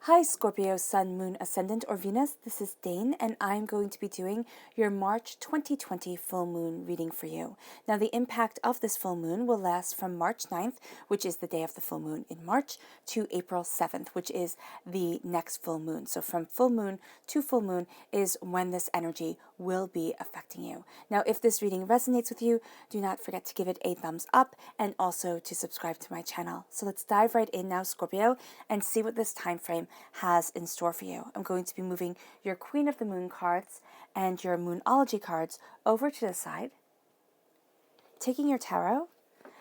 Hi Scorpio, Sun, Moon, Ascendant, or Venus. This is Dane, and I'm going to be doing your March 2020 full moon reading for you. Now, the impact of this full moon will last from March 9th, which is the day of the full moon in March, to April 7th, which is the next full moon. So from full moon to full moon is when this energy will be affecting you. Now, if this reading resonates with you, do not forget to give it a thumbs up and also to subscribe to my channel. So let's dive right in now, Scorpio, and see what this time frame has in store for you. I'm going to be moving your Queen of the Moon cards and your Moonology cards over to the side. Taking your tarot,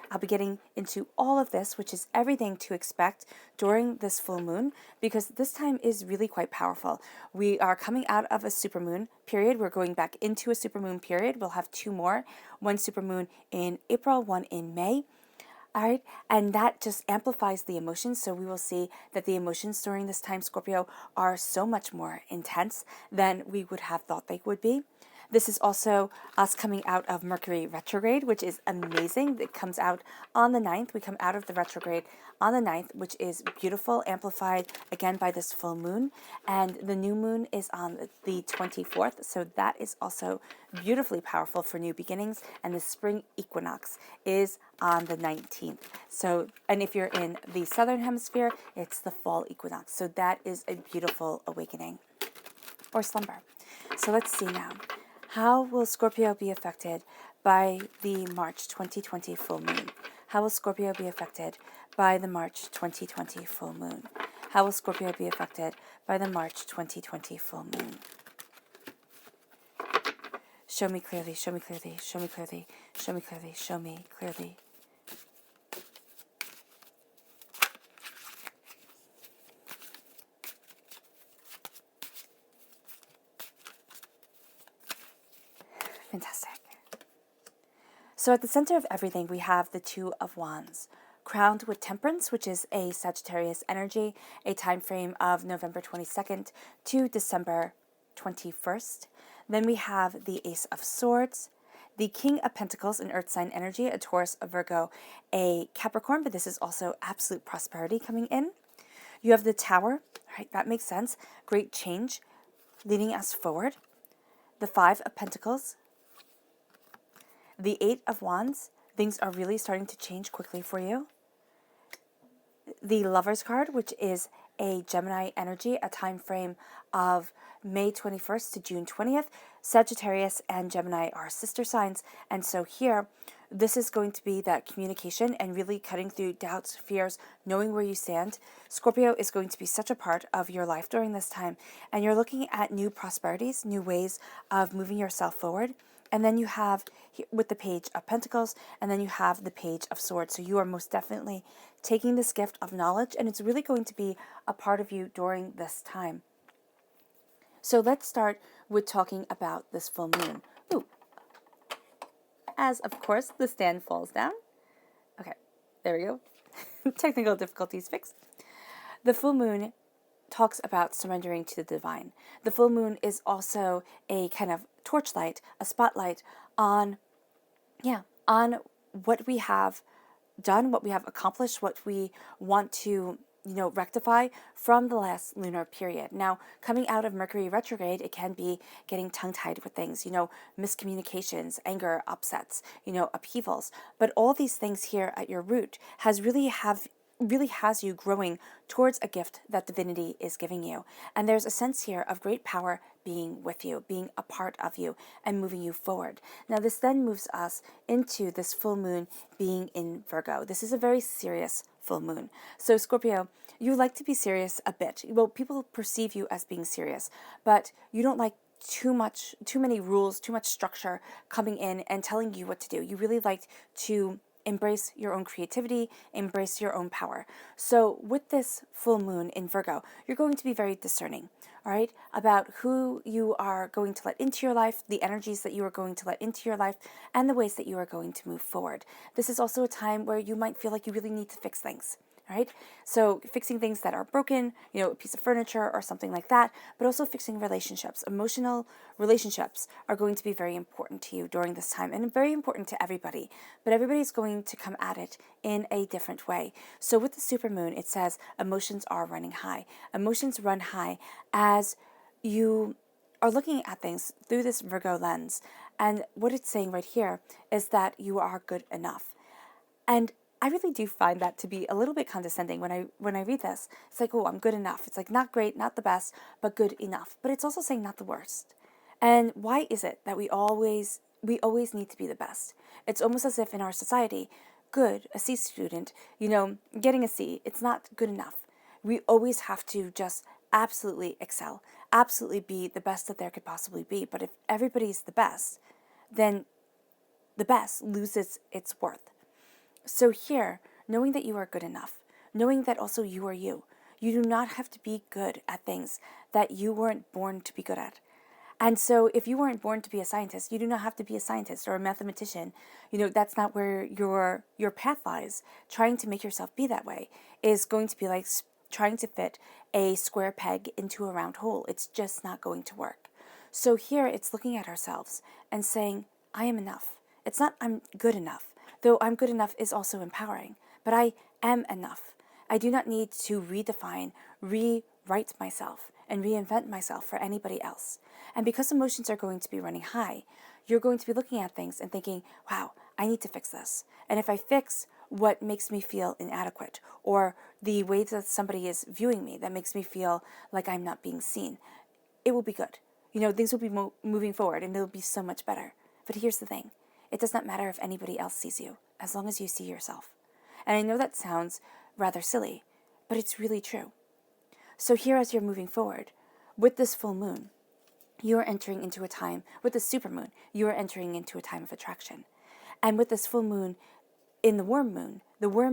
I'll be getting into all of this, which is everything to expect during this full moon, because this time is really quite powerful. We are coming out of a supermoon period. We're going back into a supermoon period. We'll have two more, one supermoon in April, one in May. All right, and that just amplifies the emotions. So we will see that the emotions during this time, Scorpio, are so much more intense than we would have thought they would be. This is also us coming out of Mercury retrograde, which is amazing. It comes out on the 9th. We come out of the retrograde on the 9th, which is beautiful, amplified again by this full moon. And the new moon is on the 24th. So that is also beautifully powerful for new beginnings. And the spring equinox is on the 19th. So, and if you're in the southern hemisphere, it's the fall equinox. So that is a beautiful awakening or slumber. So let's see now. How will Scorpio be affected by the March 2020 full moon? How will Scorpio be affected by the March 2020 full moon? How will Scorpio be affected by the March 2020 full moon? Show me clearly, show me clearly, show me clearly, show me clearly, show me clearly. Fantastic. So at the center of everything, we have the Two of Wands, crowned with Temperance, which is a Sagittarius energy, a time frame of November 22nd to December 21st. Then we have the Ace of Swords, the King of Pentacles, an Earth sign energy, a Taurus, a Virgo, a Capricorn, but this is also absolute prosperity coming in. You have the Tower, right? That makes sense. Great change leading us forward. The Five of Pentacles, the Eight of Wands, things are really starting to change quickly for you. The Lover's card, which is a Gemini energy, a time frame of May 21st to June 20th. Sagittarius and Gemini are sister signs. And so here, this is going to be that communication and really cutting through doubts, fears, knowing where you stand. Scorpio is going to be such a part of your life during this time. And you're looking at new prosperities, new ways of moving yourself forward. And then you have with the Page of Pentacles, and then you have the Page of Swords. So you are most definitely taking this gift of knowledge, and it's really going to be a part of you during this time. So let's start with talking about this full moon. Ooh. As, of course, the stand falls down. Okay, there we go. Technical difficulties fixed. The full moon talks about surrendering to the divine. The full moon is also a kind of torchlight, a spotlight on what we have done, what we have accomplished, what we want to, rectify from the last lunar period. Now, coming out of Mercury retrograde, it can be getting tongue-tied with things, miscommunications, anger, upsets, upheavals. But all these things here at your root really has you growing towards a gift that divinity is giving you. And there's a sense here of great power being with you, being a part of you, and moving you forward. Now, this then moves us into this full moon being in Virgo. This is a very serious full moon. So, Scorpio, you like to be serious a bit. Well, people perceive you as being serious, but you don't like too many rules, too much structure coming in and telling you what to do. You really like to embrace your own creativity, embrace your own power. So with this full moon in Virgo, you're going to be very discerning, all right, about who you are going to let into your life, the energies that you are going to let into your life, and the ways that you are going to move forward. This is also a time where you might feel like you really need to fix things, right? So fixing things that are broken, a piece of furniture or something like that, but also fixing relationships. Emotional relationships are going to be very important to you during this time and very important to everybody, but everybody's going to come at it in a different way. So with the supermoon, it says emotions are running high. Emotions run high as you are looking at things through this Virgo lens. And what it's saying right here is that you are good enough. And I really do find that to be a little bit condescending when I read this. It's like, oh, I'm good enough. It's like not great, not the best, but good enough. But it's also saying not the worst. And why is it that we always need to be the best? It's almost as if in our society, good, a C student, getting a C, it's not good enough. We always have to just absolutely excel, absolutely be the best that there could possibly be. But if everybody's the best, then the best loses its worth. So here, knowing that you are good enough, knowing that also you are you, you do not have to be good at things that you weren't born to be good at. And so if you weren't born to be a scientist, you do not have to be a scientist or a mathematician. That's not where your path lies. Trying to make yourself be that way is going to be like trying to fit a square peg into a round hole. It's just not going to work. So here it's looking at ourselves and saying, I am enough. It's not I'm good enough. Though I'm good enough is also empowering, but I am enough. I do not need to redefine, rewrite myself, and reinvent myself for anybody else. And because emotions are going to be running high, you're going to be looking at things and thinking, wow, I need to fix this. And if I fix what makes me feel inadequate, or the way that somebody is viewing me that makes me feel like I'm not being seen, it will be good. Things will be moving forward and it'll be so much better. But here's the thing. It does not matter if anybody else sees you, as long as you see yourself. And I know that sounds rather silly, but it's really true. So here as you're moving forward, with this full moon, you are entering into a time, with the supermoon, you are entering into a time of attraction. And with this full moon in the worm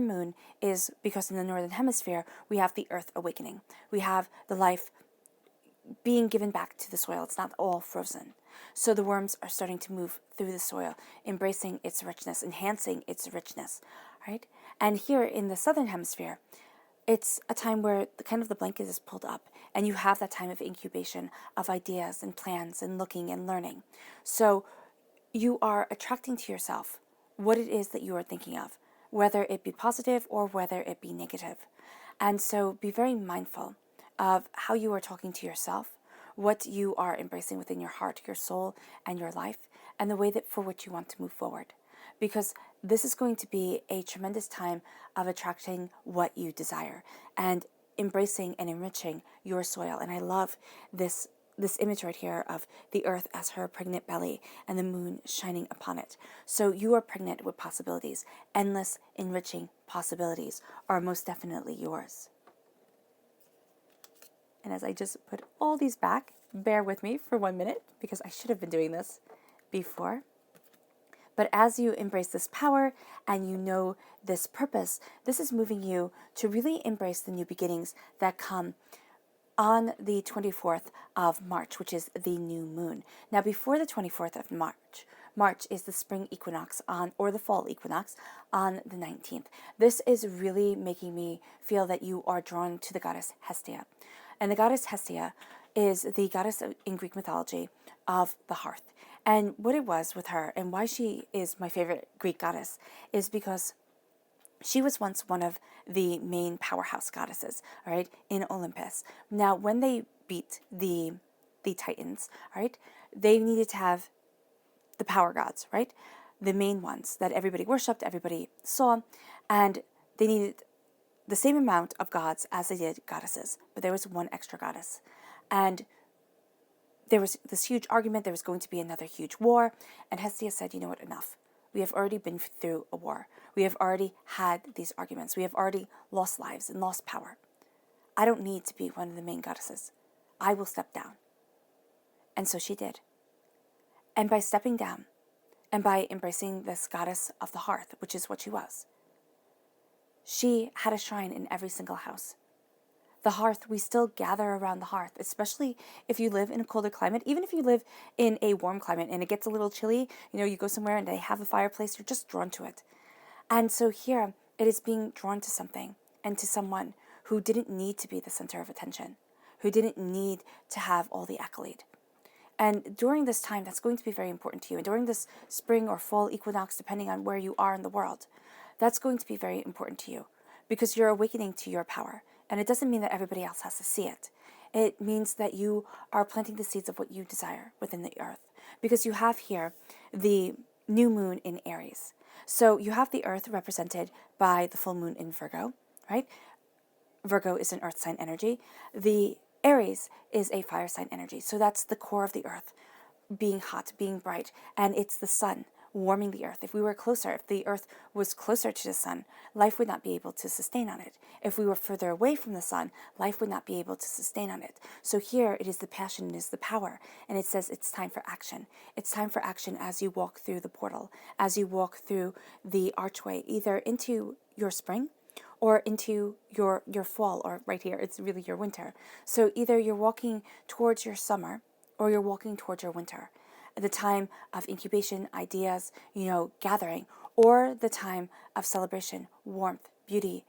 moon is because in the northern hemisphere, we have the earth awakening. We have the life being given back to the soil. It's not all frozen. So the worms are starting to move through the soil, embracing its richness, enhancing its richness, right? And here in the southern hemisphere, it's a time where the blanket is pulled up and you have that time of incubation of ideas and plans and looking and learning. So you are attracting to yourself what it is that you are thinking of, whether it be positive or whether it be negative. And so be very mindful of how you are talking to yourself, what you are embracing within your heart, your soul, and your life, and the way that for which you want to move forward. Because this is going to be a tremendous time of attracting what you desire and embracing and enriching your soil. And I love this image right here of the earth as her pregnant belly and the moon shining upon it. So you are pregnant with possibilities. Endless, enriching possibilities are most definitely yours. And as I just put all these back, bear with me for 1 minute because I should have been doing this before. But as you embrace this power and you know this purpose, this is moving you to really embrace the new beginnings that come on the 24th of March, which is the new moon. Now, before the 24th of March is the spring equinox or the fall equinox on the 19th. This is really making me feel that you are drawn to the goddess Hestia. And the goddess Hestia is the goddess in Greek mythology of the hearth. And what it was with her and why she is my favorite Greek goddess is because she was once one of the main powerhouse goddesses, all right, in Olympus. Now, when they beat the Titans, all right, they needed to have the power gods, right, the main ones that everybody worshipped, everybody saw, and they needed the same amount of gods as they did goddesses, but there was one extra goddess. And there was this huge argument, there was going to be another huge war, and Hestia said, you know what, enough. We have already been through a war. We have already had these arguments. We have already lost lives and lost power. I don't need to be one of the main goddesses. I will step down. And so she did. And by stepping down, and by embracing this goddess of the hearth, which is what she was, she had a shrine in every single house. The hearth, we still gather around the hearth, especially if you live in a colder climate. Even if you live in a warm climate and it gets a little chilly, you go somewhere and they have a fireplace, you're just drawn to it. And so here, it is being drawn to something and to someone who didn't need to be the center of attention, who didn't need to have all the accolade. And during this time, that's going to be very important to you. And during this spring or fall equinox, depending on where you are in the world, that's going to be very important to you because you're awakening to your power. And it doesn't mean that everybody else has to see it. It means that you are planting the seeds of what you desire within the earth. Because you have here the new moon in Aries. So you have the earth represented by the full moon in Virgo, right? Virgo is an earth sign energy. The Aries is a fire sign energy. So that's the core of the earth, being hot, being bright. And it's the sun warming the earth. If we were closer, if the earth was closer to the sun, life would not be able to sustain on it. If we were further away from the sun, life would not be able to sustain on it. So here it is the passion, it is the power. And it says it's time for action. It's time for action as you walk through the portal, as you walk through the archway, either into your spring or into your fall, or right here, it's really your winter. So either you're walking towards your summer or you're walking towards your winter, the time of incubation, ideas, gathering, or the time of celebration, warmth, beauty,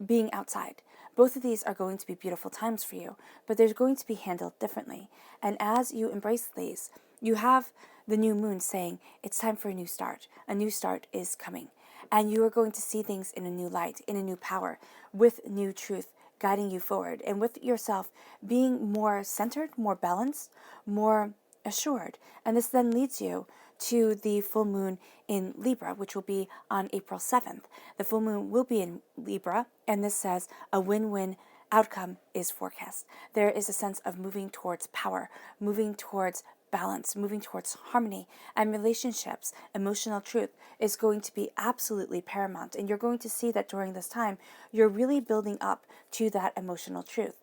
being outside. Both of these are going to be beautiful times for you, but they're going to be handled differently. And as you embrace these, you have the new moon saying, it's time for a new start. A new start is coming. And you are going to see things in a new light, in a new power, with new truth guiding you forward, and with yourself being more centered, more balanced, more assured. And this then leads you to the full moon in Libra, which will be on April 7th. The full moon will be in Libra, and this says a win-win outcome is forecast. There is a sense of moving towards power, moving towards balance, moving towards harmony, and relationships, emotional truth is going to be absolutely paramount. And you're going to see that during this time, you're really building up to that emotional truth.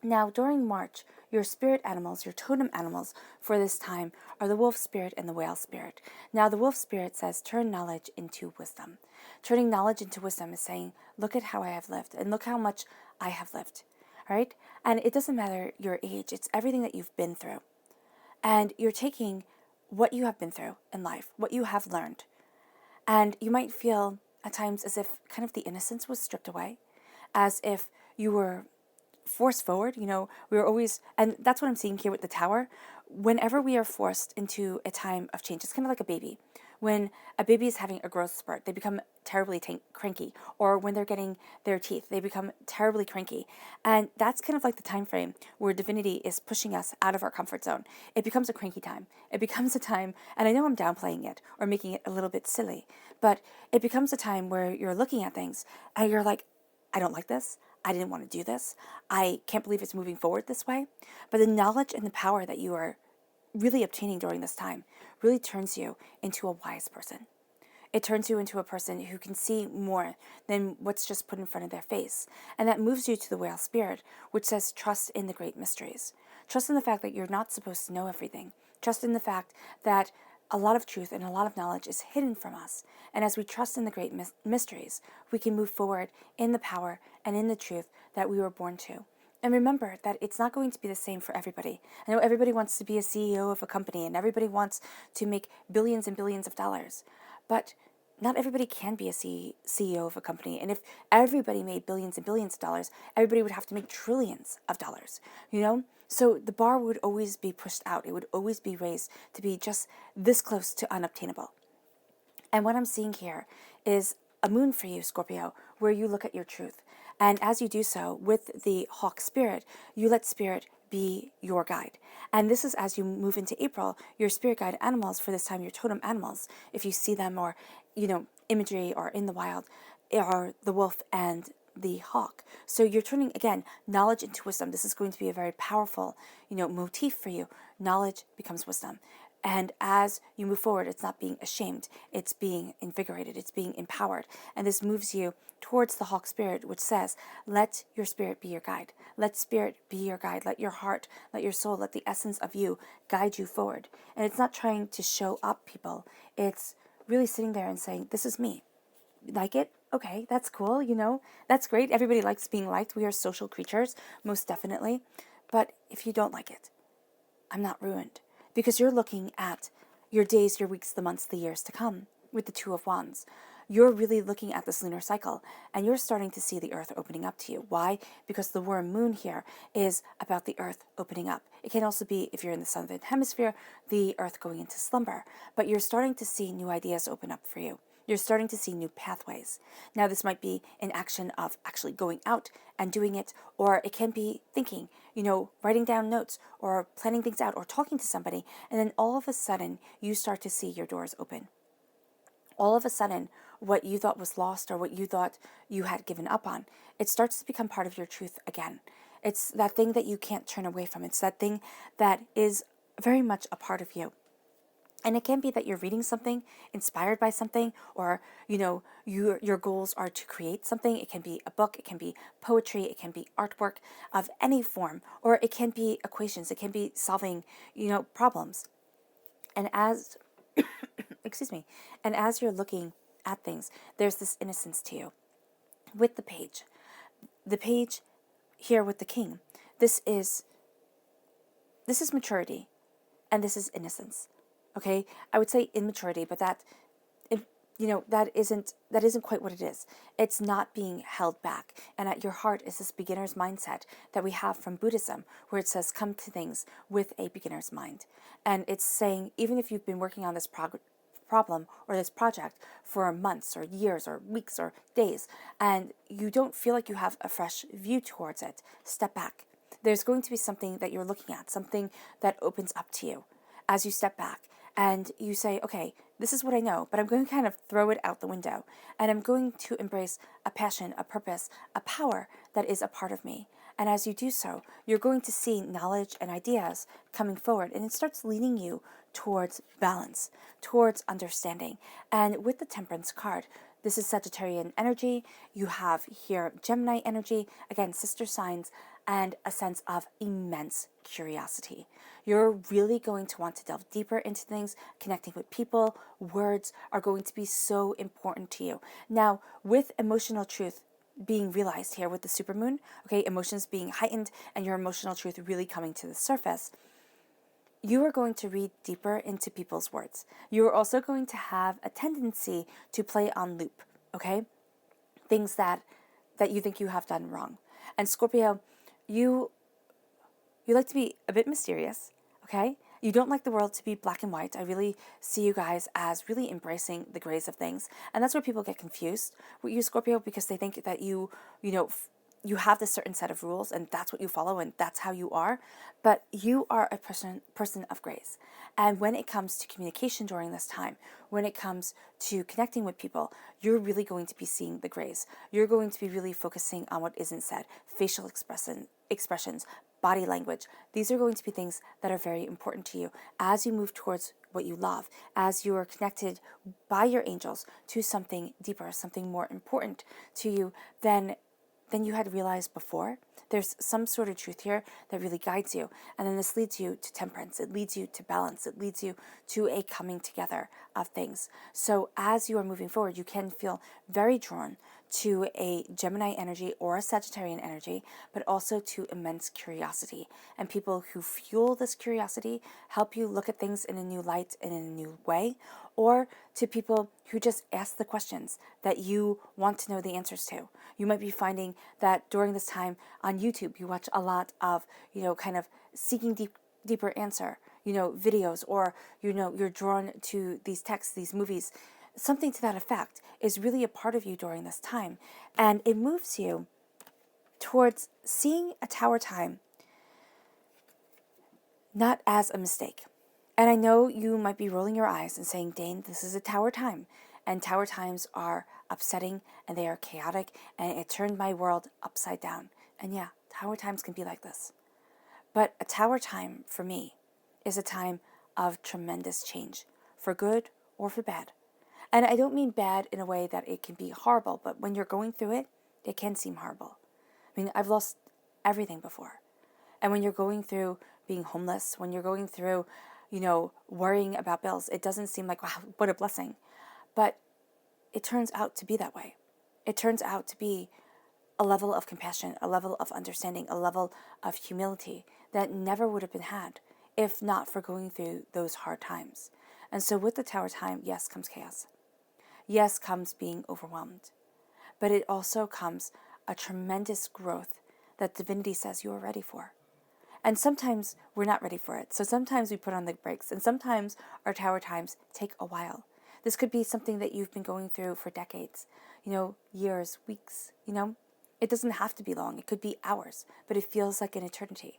Now, during March, your spirit animals, your totem animals for this time are the wolf spirit and the whale spirit. Now, the wolf spirit says, turn knowledge into wisdom. Turning knowledge into wisdom is saying, look at how I have lived and look how much I have lived, right? And it doesn't matter your age, it's everything that you've been through. And you're taking what you have been through in life, what you have learned. And you might feel at times as if kind of the innocence was stripped away, as if you were forced forward. We were always, and that's what I'm seeing here with the tower. Whenever we are forced into a time of change, it's kind of like a baby. When a baby is having a growth spurt, they become terribly cranky. Or when they're getting their teeth, they become terribly cranky. And that's kind of like the time frame where divinity is pushing us out of our comfort zone. It becomes a cranky time. It becomes a time, and I know I'm downplaying it or making it a little bit silly, but it becomes a time where you're looking at things and you're like, I don't like this. I didn't want to do this. I can't believe it's moving forward this way. But the knowledge and the power that you are really obtaining during this time really turns you into a wise person. It turns you into a person who can see more than what's just put in front of their face. And that moves you to the whale spirit, which says trust in the great mysteries. Trust in the fact that you're not supposed to know everything. Trust in the fact that a lot of truth and a lot of knowledge is hidden from us. And as we trust in the great mysteries, we can move forward in the power and in the truth that we were born to. And remember that it's not going to be the same for everybody. I know everybody wants to be a CEO of a company and everybody wants to make billions and billions of dollars. But not everybody can be a CEO of a company. And if everybody made billions and billions of dollars, everybody would have to make trillions of dollars, So the bar would always be pushed out. It would always be raised to be just this close to unobtainable. And what I'm seeing here is a moon for you, Scorpio, where you look at your truth. And as you do so with the hawk spirit, you let spirit be your guide. And this is as you move into April, your spirit guide animals for this time, your totem animals, if you see them or, imagery or in the wild, are the wolf and the hawk. So you're turning, again, knowledge into wisdom. This is going to be a very powerful, motif for you. Knowledge becomes wisdom. And as you move forward, it's not being ashamed. It's being invigorated. It's being empowered. And this moves you towards the hawk spirit, which says, let your spirit be your guide. Let spirit be your guide. Let your heart, let your soul, let the essence of you guide you forward. And it's not trying to show up people. It's really sitting there and saying, this is me. Like it? Okay, that's cool, That's great. Everybody likes being liked. We are social creatures, most definitely. But if you don't like it, I'm not ruined. Because you're looking at your days, your weeks, the months, the years to come with the Two of Wands. you're really looking at this lunar cycle and you're starting to see the earth opening up to you. Why? Because the worm moon here is about the earth opening up. It can also be, if you're in the southern hemisphere, the earth going into slumber. But you're starting to see new ideas open up for you. You're starting to see new pathways. Now, this might be an action of actually going out and doing it, or it can be thinking, writing down notes or planning things out or talking to somebody, and then all of a sudden you start to see your doors open. All of a sudden, what you thought was lost or what you thought you had given up on, it starts to become part of your truth again. It's that thing that you can't turn away from. It's that thing that is very much a part of you. And it can be that you're reading something, inspired by something, or, your goals are to create something. It can be a book, it can be poetry, it can be artwork of any form, or it can be equations, it can be solving, problems. And as, excuse me, and as you're looking at things, there's this innocence to you. With the page here with the king, this is maturity, and this is innocence. Okay, I would say immaturity, but that isn't quite what it is. It's not being held back, and at your heart is this beginner's mindset that we have from Buddhism, where it says come to things with a beginner's mind, and it's saying even if you've been working on this problem or this project for months or years or weeks or days, and you don't feel like you have a fresh view towards it, step back. There's going to be something that you're looking at, something that opens up to you as you step back. And you say, okay, this is what I know, but I'm going to kind of throw it out the window. And I'm going to embrace a passion, a purpose, a power that is a part of me. And as you do so, you're going to see knowledge and ideas coming forward. And it starts leading you towards balance, towards understanding. And with the Temperance card, this is Sagittarian energy. You have here Gemini energy, again, sister signs, and a sense of immense curiosity. You're really going to want to delve deeper into things. Connecting with people, words are going to be so important to you. Now, with emotional truth being realized here with the supermoon, okay, emotions being heightened and your emotional truth really coming to the surface, you are going to read deeper into people's words. You are also going to have a tendency to play on loop, okay? Things that you think you have done wrong. And Scorpio, you like to be a bit mysterious, okay? You don't like the world to be black and white. I really see you guys as really embracing the grays of things. And that's where people get confused with you, Scorpio, because they think that you have this certain set of rules and that's what you follow and that's how you are. But you are a person of grace. And when it comes to communication during this time, when it comes to connecting with people, you're really going to be seeing the grays. You're going to be really focusing on what isn't said, facial expressions, body language. These are going to be things that are very important to you as you move towards what you love, as you are connected by your angels to something deeper, something more important to you than you had realized before. There's some sort of truth here that really guides you. And then this leads you to temperance. It leads you to balance. It leads you to a coming together of things. So as you are moving forward, you can feel very drawn to a Gemini energy or a Sagittarian energy, but also to immense curiosity. And people who fuel this curiosity help you look at things in a new light and in a new way, or to people who just ask the questions that you want to know the answers to. You might be finding that during this time on YouTube, you watch a lot of, kind of seeking deeper answer, videos, or, you're drawn to these texts, these movies. Something to that effect is really a part of you during this time. And it moves you towards seeing a tower time not as a mistake. And I know you might be rolling your eyes and saying, Dane, this is a tower time. And tower times are upsetting and they are chaotic and it turned my world upside down. And yeah, tower times can be like this. But a tower time for me is a time of tremendous change, for good or for bad. And I don't mean bad in a way that it can be horrible, but when you're going through it, it can seem horrible. I mean, I've lost everything before. And when you're going through being homeless, when you're going through, worrying about bills, it doesn't seem like, wow, what a blessing. But it turns out to be that way. It turns out to be a level of compassion, a level of understanding, a level of humility that never would have been had if not for going through those hard times. And so with the tower time, yes, comes chaos. yes, comes being overwhelmed, but it also comes a tremendous growth that divinity says you are ready for. And sometimes we're not ready for it. So sometimes we put on the brakes, and sometimes our tower times take a while. This could be something that you've been going through for decades, years, weeks, It doesn't have to be long. It could be hours, but it feels like an eternity.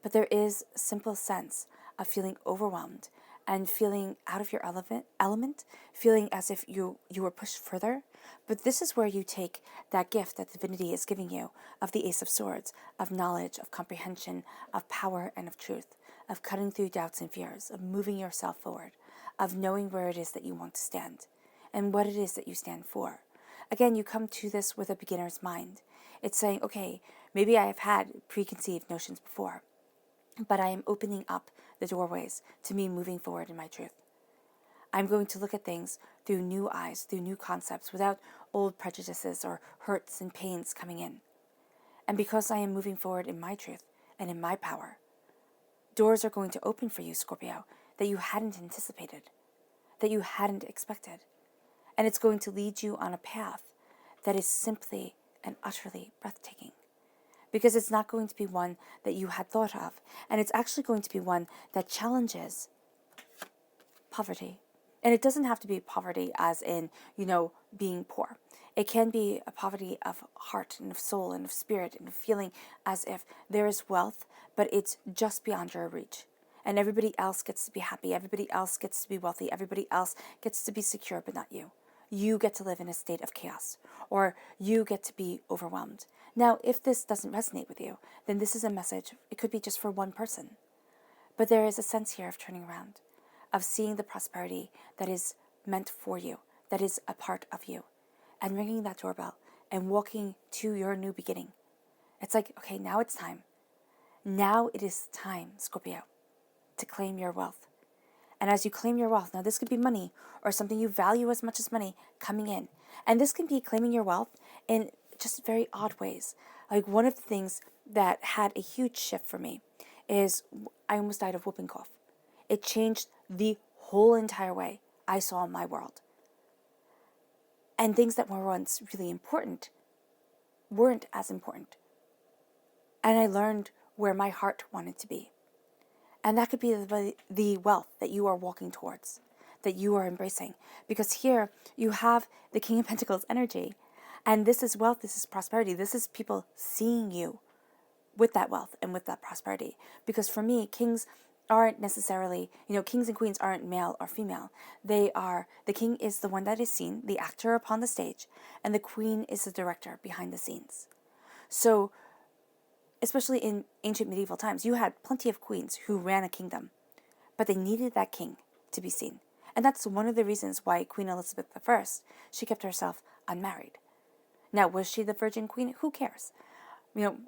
But there is a simple sense of feeling overwhelmed and feeling out of your element, feeling as if you were pushed further. But this is where you take that gift that divinity is giving you of the Ace of Swords, of knowledge, of comprehension, of power, and of truth, of cutting through doubts and fears, of moving yourself forward, of knowing where it is that you want to stand and what it is that you stand for. Again, you come to this with a beginner's mind. It's saying, okay, maybe I have had preconceived notions before, but I am opening up the doorways to me moving forward in my truth. I'm going to look at things through new eyes, through new concepts, without old prejudices or hurts and pains coming in. And because I am moving forward in my truth and in my power, doors are going to open for you, Scorpio, that you hadn't anticipated, that you hadn't expected. And it's going to lead you on a path that is simply and utterly breathtaking. Because it's not going to be one that you had thought of, and it's actually going to be one that challenges poverty. And it doesn't have to be poverty as in, being poor. It can be a poverty of heart and of soul and of spirit and of feeling as if there is wealth, but it's just beyond your reach. And everybody else gets to be happy. Everybody else gets to be wealthy. Everybody else gets to be secure, but not you. You get to live in a state of chaos, or you get to be overwhelmed. Now, if this doesn't resonate with you, then this is a message. It could be just for one person. But there is a sense here of turning around, of seeing the prosperity that is meant for you, that is a part of you, and ringing that doorbell and walking to your new beginning. It's like, okay, now it's time. Now it is time, Scorpio, to claim your wealth. And as you claim your wealth, now this could be money or something you value as much as money coming in. And this can be claiming your wealth in just very odd ways. Like one of the things that had a huge shift for me is I almost died of whooping cough. It changed the whole entire way I saw my world. And things that were once really important weren't as important. And I learned where my heart wanted to be. And that could be the wealth that you are walking towards, that you are embracing. Because here you have the King of Pentacles energy. And this is wealth, this is prosperity. This is people seeing you with that wealth and with that prosperity. Because for me, kings aren't necessarily, kings and queens aren't male or female. The king is the one that is seen, the actor upon the stage, and the queen is the director behind the scenes. So, especially in ancient medieval times, you had plenty of queens who ran a kingdom, but they needed that king to be seen. And that's one of the reasons why Queen Elizabeth I, she kept herself unmarried. Now, was she the virgin queen? Who cares?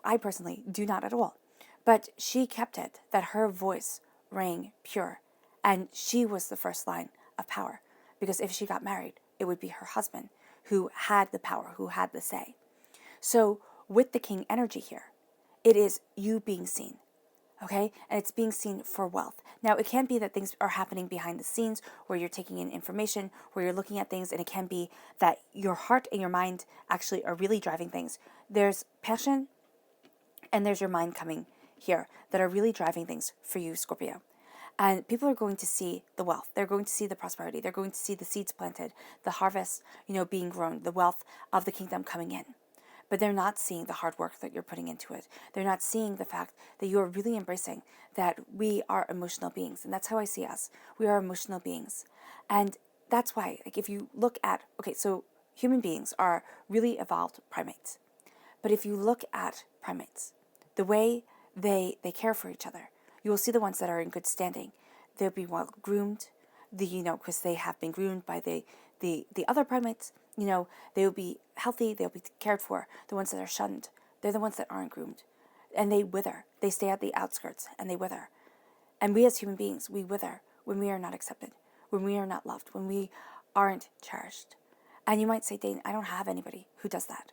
I personally do not at all. But she kept it that her voice rang pure, and she was the first line of power. Because if she got married, it would be her husband who had the power, who had the say. So with the king energy here, it is you being seen, okay? And it's being seen for wealth. Now, it can be that things are happening behind the scenes where you're taking in information, where you're looking at things, and it can be that your heart and your mind actually are really driving things. There's passion and there's your mind coming here that are really driving things for you, Scorpio. And people are going to see the wealth. They're going to see the prosperity. They're going to see the seeds planted, the harvest, being grown, the wealth of the kingdom coming in. But they're not seeing the hard work that you're putting into it. They're not seeing the fact that you are really embracing that we are emotional beings. And that's how I see us. We are emotional beings. And that's why, if you look at, so human beings are really evolved primates. But if you look at primates, the way they care for each other, you will see the ones that are in good standing. They'll be well groomed, because they have been groomed by the other primates. They will be healthy, they'll be cared for. The ones that are shunned, they're the ones that aren't groomed. And they wither. They stay at the outskirts and they wither. And we as human beings, we wither when we are not accepted, when we are not loved, when we aren't cherished. And you might say, Dane, I don't have anybody who does that.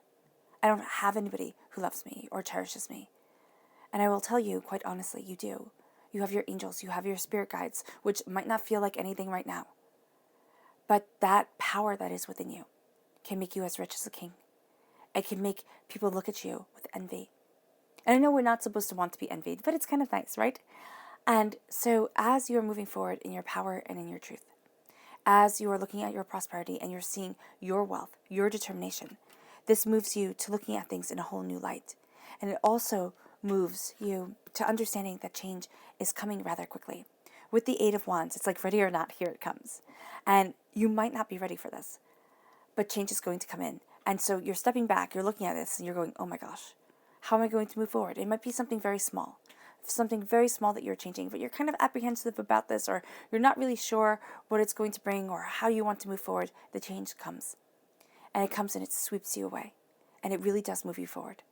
I don't have anybody who loves me or cherishes me. And I will tell you, quite honestly, you do. You have your angels, you have your spirit guides, which might not feel like anything right now. But that power that is within you can make you as rich as a king. It can make people look at you with envy. And I know we're not supposed to want to be envied, but it's kind of nice, right? And so as you're moving forward in your power and in your truth, as you are looking at your prosperity and you're seeing your wealth, your determination, this moves you to looking at things in a whole new light. And it also moves you to understanding that change is coming rather quickly. With the Eight of Wands, it's like ready or not, here it comes. And you might not be ready for this, but change is going to come in. And so you're stepping back, you're looking at this, and you're going, oh my gosh, how am I going to move forward? It might be something very small that you're changing, but you're kind of apprehensive about this, or you're not really sure what it's going to bring or how you want to move forward. The change comes. And it comes and it sweeps you away. And it really does move you forward.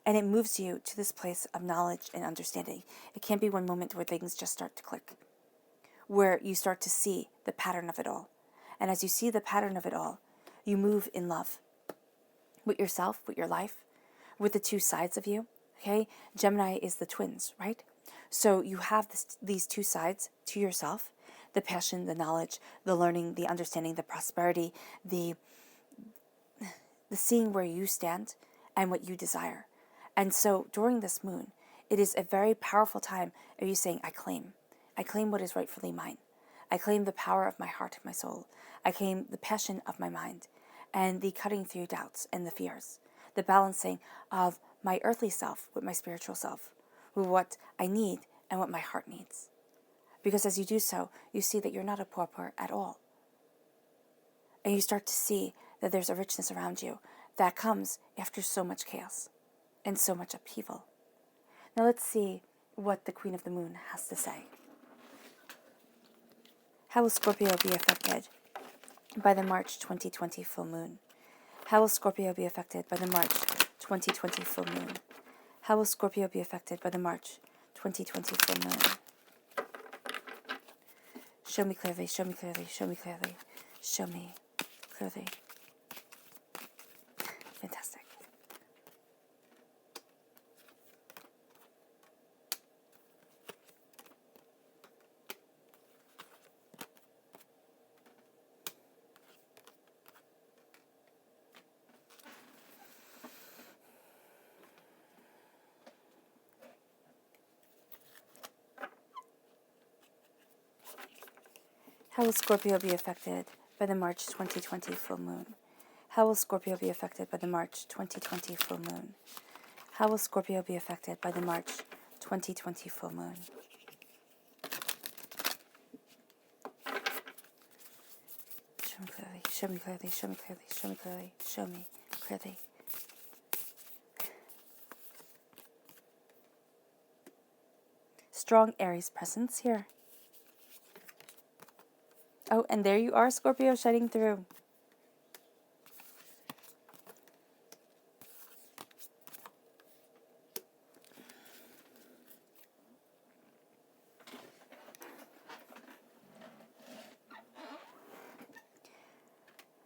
And it moves you to this place of knowledge and understanding. It can't be one moment where things just start to click, where you start to see the pattern of it all. And as you see the pattern of it all, you move in love with yourself, with your life, with the two sides of you. Okay, Gemini is the twins, right? So you have these two sides to yourself: the passion, the knowledge, the learning, the understanding, the prosperity, the seeing where you stand and what you desire. And so during this moon, it is a very powerful time of you saying, I claim what is rightfully mine. I claim the power of my heart and my soul. I claim the passion of my mind and the cutting through doubts and the fears, the balancing of my earthly self with my spiritual self, with what I need and what my heart needs. Because as you do so, you see that you're not a pauper at all. And you start to see that there's a richness around you that comes after so much chaos and so much upheaval. Now let's see what the Queen of the Moon has to say. How will Scorpio be affected by the March 2020 full moon? How will Scorpio be affected by the March 2020 full moon? How will Scorpio be affected by the March 2020 full moon? Show me clearly, show me clearly, show me clearly, show me clearly. Fantastic. How will Scorpio be affected by the March 2020 full moon? How will Scorpio be affected by the March 2020 full moon? How will Scorpio be affected by the March 2020 full moon? Show me clearly, show me clearly, show me clearly, show me clearly, show me clearly. Strong Aries presence here. Oh, and there you are, Scorpio, shining through.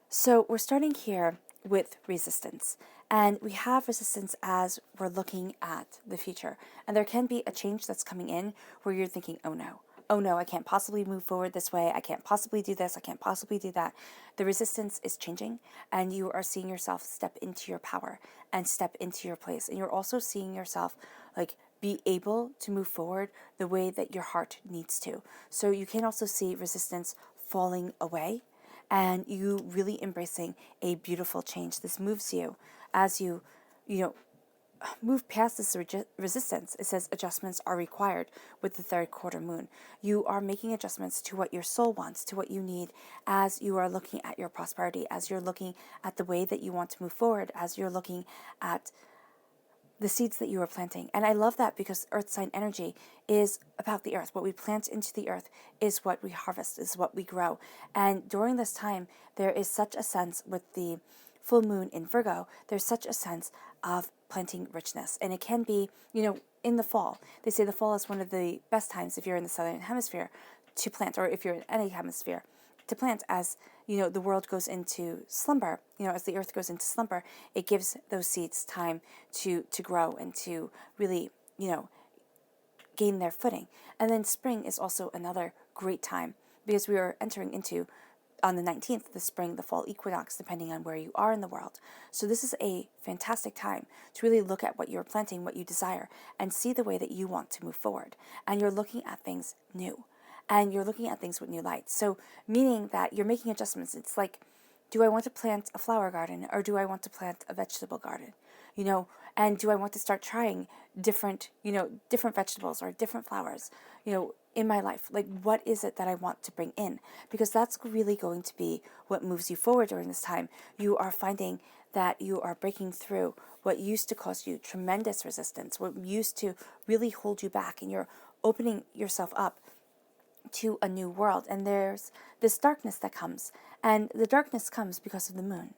So we're starting here with resistance. And we have resistance as we're looking at the future. And there can be a change that's coming in where you're thinking, oh no, I can't possibly move forward this way. I can't possibly do this. I can't possibly do that. The resistance is changing and you are seeing yourself step into your power and step into your place. And you're also seeing yourself like be able to move forward the way that your heart needs to. So you can also see resistance falling away and you really embracing a beautiful change. This moves you as you move past this resistance. It says adjustments are required with the third quarter moon. You are making adjustments to what your soul wants, to what you need as you are looking at your prosperity, as you're looking at the way that you want to move forward, as you're looking at the seeds that you are planting. And I love that because earth sign energy is about the earth. What we plant into the earth is what we harvest, is what we grow. And during this time, there is such a sense with the full moon in Virgo, there's such a sense of planting richness. And it can be, in the fall. They say the fall is one of the best times if you're in the southern hemisphere to plant, or if you're in any hemisphere to plant, as the world goes into slumber, as the earth goes into slumber, it gives those seeds time to grow and to really, gain their footing. And then spring is also another great time because we are entering into on the 19th, the spring, the fall equinox, depending on where you are in the world. So this is a fantastic time to really look at what you're planting, what you desire, and see the way that you want to move forward. And you're looking at things new. And you're looking at things with new light. So meaning that you're making adjustments. It's like, do I want to plant a flower garden or do I want to plant a vegetable garden? And do I want to start trying different vegetables or different flowers, in my life? Like, what is it that I want to bring in? Because that's really going to be what moves you forward during this time. You are finding that you are breaking through what used to cause you tremendous resistance, what used to really hold you back, and you're opening yourself up to a new world. And there's this darkness that comes, and the darkness comes because of the moon.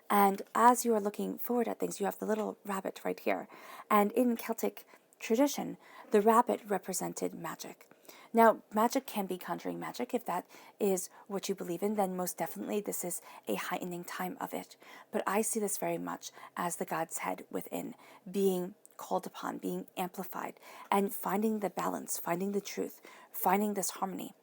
And as you are looking forward at things, you have the little rabbit right here. And in Celtic tradition, the rabbit represented magic. Now, magic can be conjuring magic. If that is what you believe in, then most definitely this is a heightening time of it. But I see this very much as the God's head within, being called upon, being amplified, and finding the balance, finding the truth, finding this harmony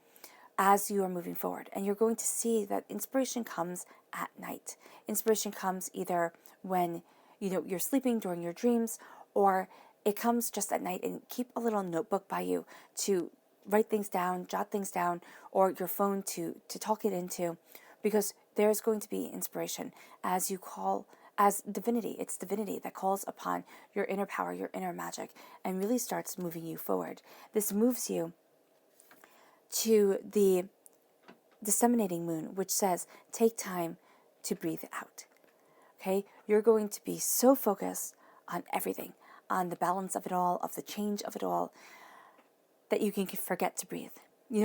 as you are moving forward. And you're going to see that inspiration comes at night. Inspiration comes either when you're sleeping, during your dreams, or it comes just at night. And keep a little notebook by you to write things down, jot things down, or your phone to talk it into, because there's going to be inspiration as you call as divinity. It's divinity that calls upon your inner power, your inner magic, and really starts moving you forward. This moves you to the disseminating moon, which says, take time to breathe out. Okay? You're going to be so focused on everything, on the balance of it all, of the change of it all, that you can forget to breathe.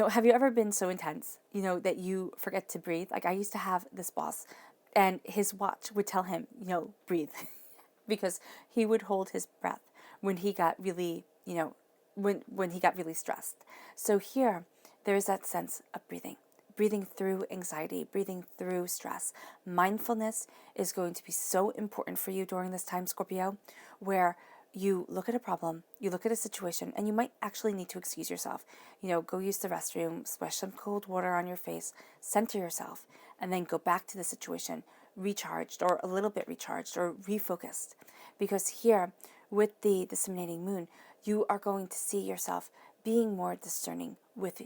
Have you ever been so intense, that you forget to breathe? Like, I used to have this boss, and his watch would tell him, breathe, because he would hold his breath when he got really, when he got really stressed. So here, there is that sense of breathing through anxiety, breathing through stress. Mindfulness is going to be so important for you during this time, Scorpio, where you look at a problem, you look at a situation, and you might actually need to excuse yourself. Go use the restroom, splash some cold water on your face, center yourself, and then go back to the situation recharged, or a little bit recharged, or refocused. Because here, with the disseminating moon, you are going to see yourself being more discerning with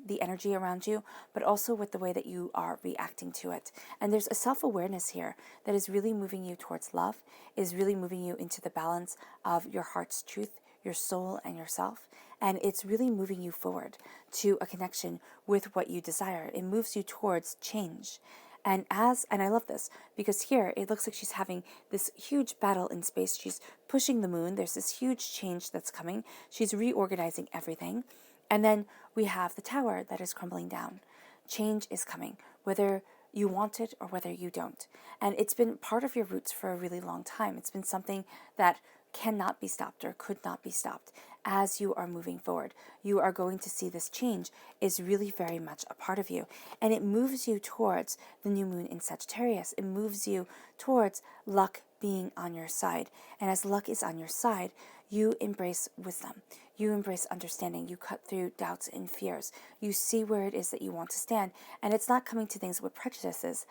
the energy around you, but also with the way that you are reacting to it. And there's a self-awareness here that is really moving you towards love, is really moving you into the balance of your heart's truth, your soul, and yourself. And it's really moving you forward to a connection with what you desire. It moves you towards change. And I love this, because here it looks like she's having this huge battle in space. She's pushing the moon. There's this huge change that's coming. She's reorganizing everything. And then we have the tower that is crumbling down. Change is coming, whether you want it or whether you don't. And it's been part of your roots for a really long time. It's been something that cannot be stopped or could not be stopped. As you are moving forward, you are going to see this change is really very much a part of you. And it moves you towards the new moon in Sagittarius. It moves you towards luck being on your side. And as luck is on your side, you embrace wisdom. You embrace understanding. You cut through doubts and fears. You see where it is that you want to stand. And it's not coming to things with prejudices,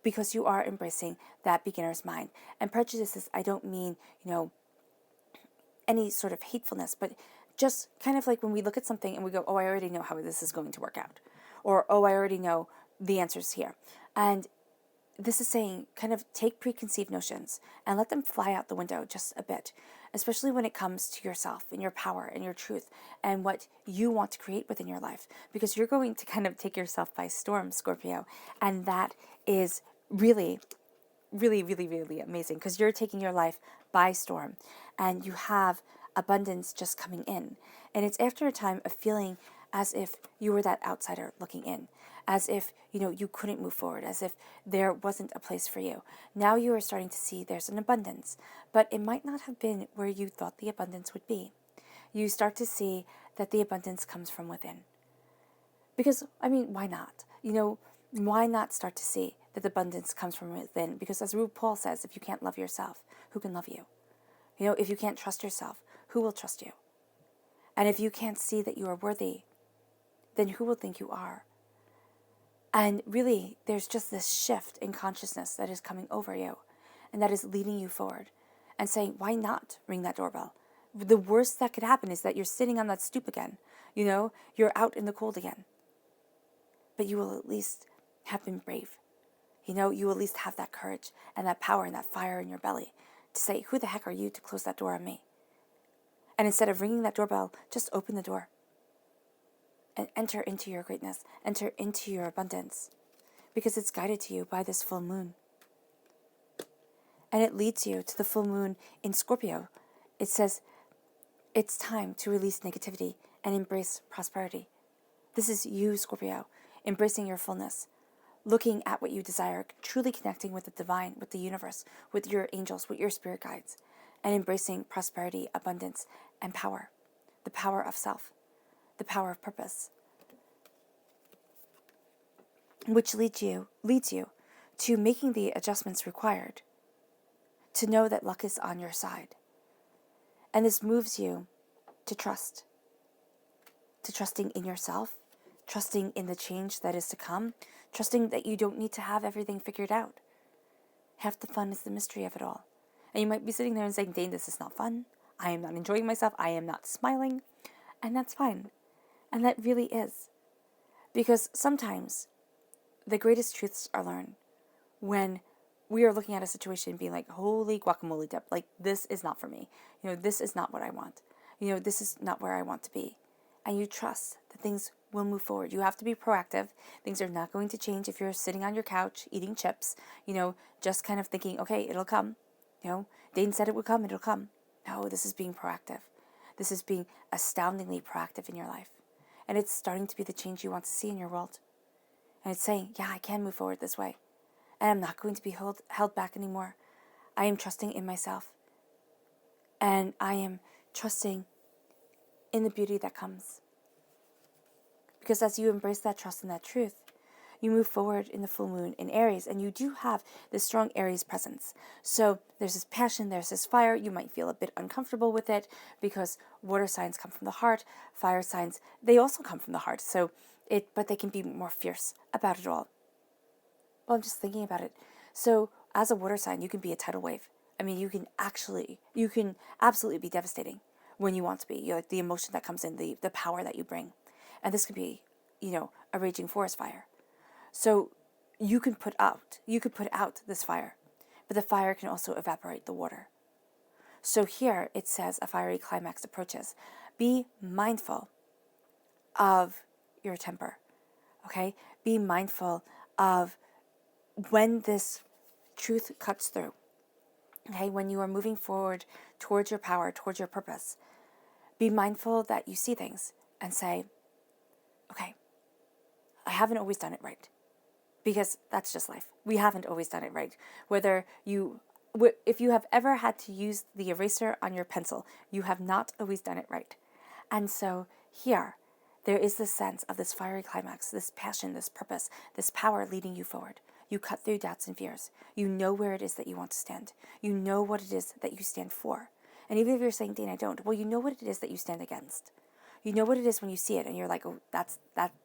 because you are embracing that beginner's mind. And prejudices, I don't mean, any sort of hatefulness, but just kind of like when we look at something and we go, oh, I already know how this is going to work out. Or, oh, I already know the answers here. And this is saying, kind of take preconceived notions and let them fly out the window just a bit, especially when it comes to yourself and your power and your truth and what you want to create within your life, because you're going to kind of take yourself by storm, Scorpio. And that is really, really, really, really amazing, because you're taking your life by storm and you have abundance just coming in. And it's after a time of feeling as if you were that outsider looking in, as if, you couldn't move forward, as if there wasn't a place for you. Now you are starting to see there's an abundance, but it might not have been where you thought the abundance would be. You start to see that the abundance comes from within. Because, why not? Why not start to see that the abundance comes from within? Because as RuPaul says, if you can't love yourself, who can love you? If you can't trust yourself, who will trust you? And if you can't see that you are worthy, then who will think you are? And really, there's just this shift in consciousness that is coming over you and that is leading you forward and saying, why not ring that doorbell? The worst that could happen is that you're sitting on that stoop again. You're out in the cold again. But you will at least have been brave. You will at least have that courage and that power and that fire in your belly to say, who the heck are you to close that door on me? And instead of ringing that doorbell, just open the door and enter into your greatness, enter into your abundance, because it's guided to you by this full moon. And it leads you to the full moon in Scorpio. It says, it's time to release negativity and embrace prosperity. This is you, Scorpio, embracing your fullness, looking at what you desire, truly connecting with the divine, with the universe, with your angels, with your spirit guides, and embracing prosperity, abundance, and power, the power of self, the power of purpose, which leads you to making the adjustments required to know that luck is on your side. And this moves you to trust, to trusting in yourself, trusting in the change that is to come, trusting that you don't need to have everything figured out. Half the fun is the mystery of it all. And you might be sitting there and saying, Dane, this is not fun. I am not enjoying myself. I am not smiling. And that's fine. And that really is. Because sometimes the greatest truths are learned when we are looking at a situation and being like, holy guacamole dip, like this is not for me. This is not what I want. This is not where I want to be. And you trust that things will move forward. You have to be proactive. Things are not going to change if you're sitting on your couch eating chips, just kind of thinking, okay, it'll come. Dane said it would come, it'll come. No, this is being proactive. This is being astoundingly proactive in your life. And it's starting to be the change you want to see in your world. And it's saying, yeah, I can move forward this way. And I'm not going to be held back anymore. I am trusting in myself. And I am trusting in the beauty that comes. Because as you embrace that trust and that truth, you move forward in the full moon in Aries, and you do have this strong Aries presence. So there's this passion, there's this fire. You might feel a bit uncomfortable with it because water signs come from the heart, fire signs, they also come from the heart. But they can be more fierce about it all. Well, I'm just thinking about it. So as a water sign, you can be a tidal wave. I mean, you can absolutely be devastating when you want to be. Like the emotion that comes in, the power that you bring. And this could be, a raging forest fire. So you could put out this fire, but the fire can also evaporate the water. So here it says a fiery climax approaches. Be mindful of your temper, okay? Be mindful of when this truth cuts through, okay? When you are moving forward towards your power, towards your purpose, be mindful that you see things and say, okay, I haven't always done it right. Because that's just life. We haven't always done it right. If you have ever had to use the eraser on your pencil, you have not always done it right. And so here, there is this sense of this fiery climax, this passion, this purpose, this power leading you forward. You cut through doubts and fears. You know where it is that you want to stand. You know what it is that you stand for. And even if you're saying, Dane, I don't, well, you know what it is that you stand against. You know what it is when you see it and you're like, oh, that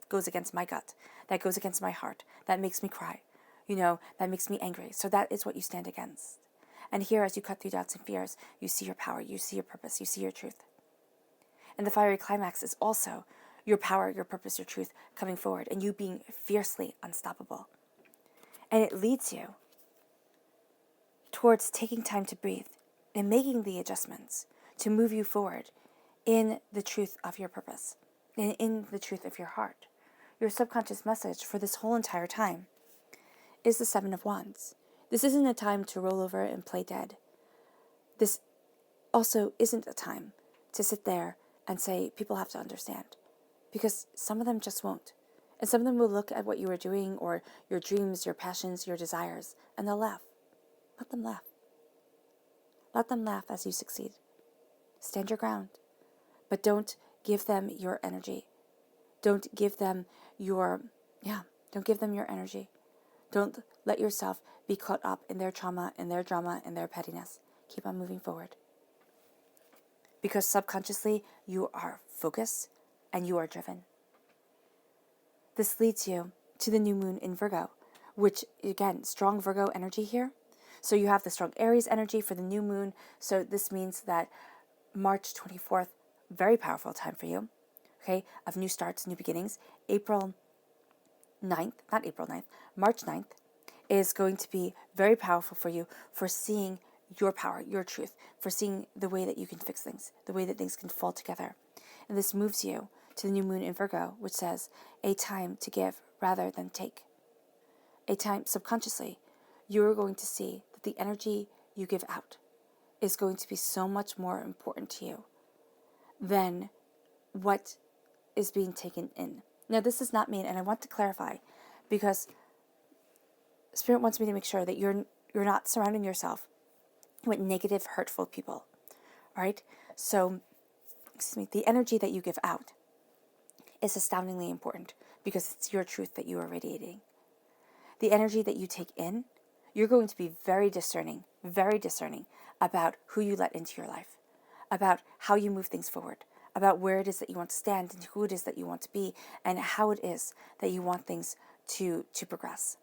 goes against my gut. That goes against my heart. That makes me cry. That makes me angry. So that is what you stand against. And here, as you cut through doubts and fears, you see your power, you see your purpose, you see your truth. And the fiery climax is also your power, your purpose, your truth coming forward and you being fiercely unstoppable. And it leads you towards taking time to breathe and making the adjustments to move you forward in the truth of your purpose and in the truth of your heart. Your subconscious message for this whole entire time is the Seven of Wands. This isn't a time to roll over and play dead. This also isn't a time to sit there and say, people have to understand. Because some of them just won't. And some of them will look at what you are doing or your dreams, your passions, your desires, and they'll laugh. Let them laugh. Let them laugh as you succeed. Stand your ground. But don't give them your energy. Don't give them your energy. Don't let yourself be caught up in their trauma, in their drama, in their pettiness. Keep on moving forward. Because subconsciously, you are focused and you are driven. This leads you to the new moon in Virgo, which, again, strong Virgo energy here. So you have the strong Aries energy for the new moon. So this means that March 24th, very powerful time for you, okay, of new starts, new beginnings. March 9th is going to be very powerful for you for seeing your power, your truth, for seeing the way that you can fix things, the way that things can fall together. And this moves you to the new moon in Virgo, which says a time to give rather than take. A time, subconsciously, you're going to see that the energy you give out is going to be so much more important to you than what is being taken in. Now, this does not mean, and I want to clarify, because Spirit wants me to make sure that you're not surrounding yourself with negative, hurtful people. All right? So, the energy that you give out is astoundingly important because it's your truth that you are radiating. The energy that you take in, you're going to be very discerning about who you let into your life, about how you move things forward, about where it is that you want to stand and who it is that you want to be, and how it is that you want things to progress.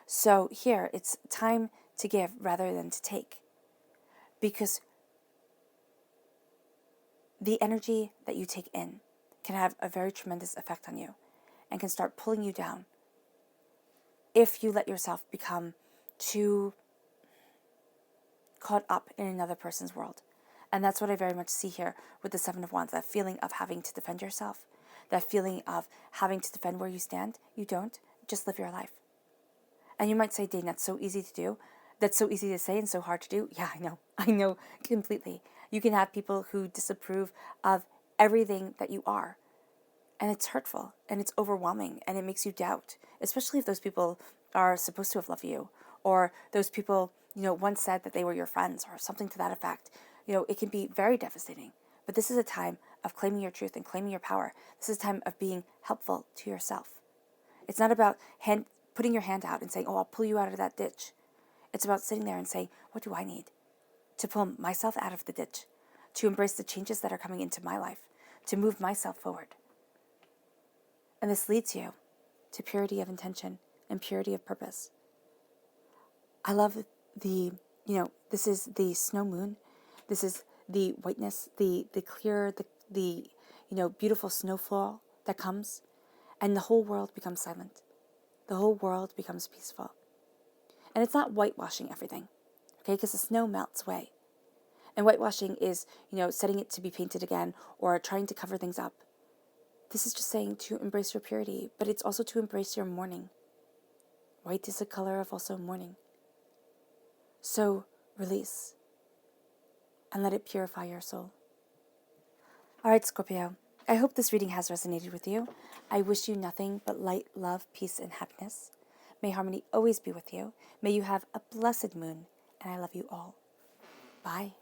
So here, it's time to give rather than to take, because the energy that you take in can have a very tremendous effect on you and can start pulling you down if you let yourself become too caught up in another person's world. And that's what I very much see here with the Seven of Wands, that feeling of having to defend yourself, that feeling of having to defend where you stand. You don't. Just live your life. And you might say, Dane, that's so easy to do. That's so easy to say and so hard to do. Yeah, I know completely. You can have people who disapprove of everything that you are. And it's hurtful and it's overwhelming and it makes you doubt, especially if those people are supposed to have loved you, or those people, once said that they were your friends or something to that effect. It can be very devastating. But this is a time of claiming your truth and claiming your power. This is a time of being helpful to yourself. It's not about putting your hand out and saying, oh, I'll pull you out of that ditch. It's about sitting there and saying, what do I need to pull myself out of the ditch, to embrace the changes that are coming into my life, to move myself forward. And this leads you to purity of intention and purity of purpose. I love this is the snow moon. This is the whiteness, the clear, the beautiful snowfall that comes, and the whole world becomes silent. The whole world becomes peaceful. And it's not whitewashing everything, okay? Because the snow melts away. And whitewashing is, setting it to be painted again or trying to cover things up. This is just saying to embrace your purity, but it's also to embrace your mourning. White is a color of also mourning. So release and let it purify your soul. All right, Scorpio, I hope this reading has resonated with you. I wish you nothing but light, love, peace, and happiness. May harmony always be with you. May you have a blessed moon, and I love you all. Bye.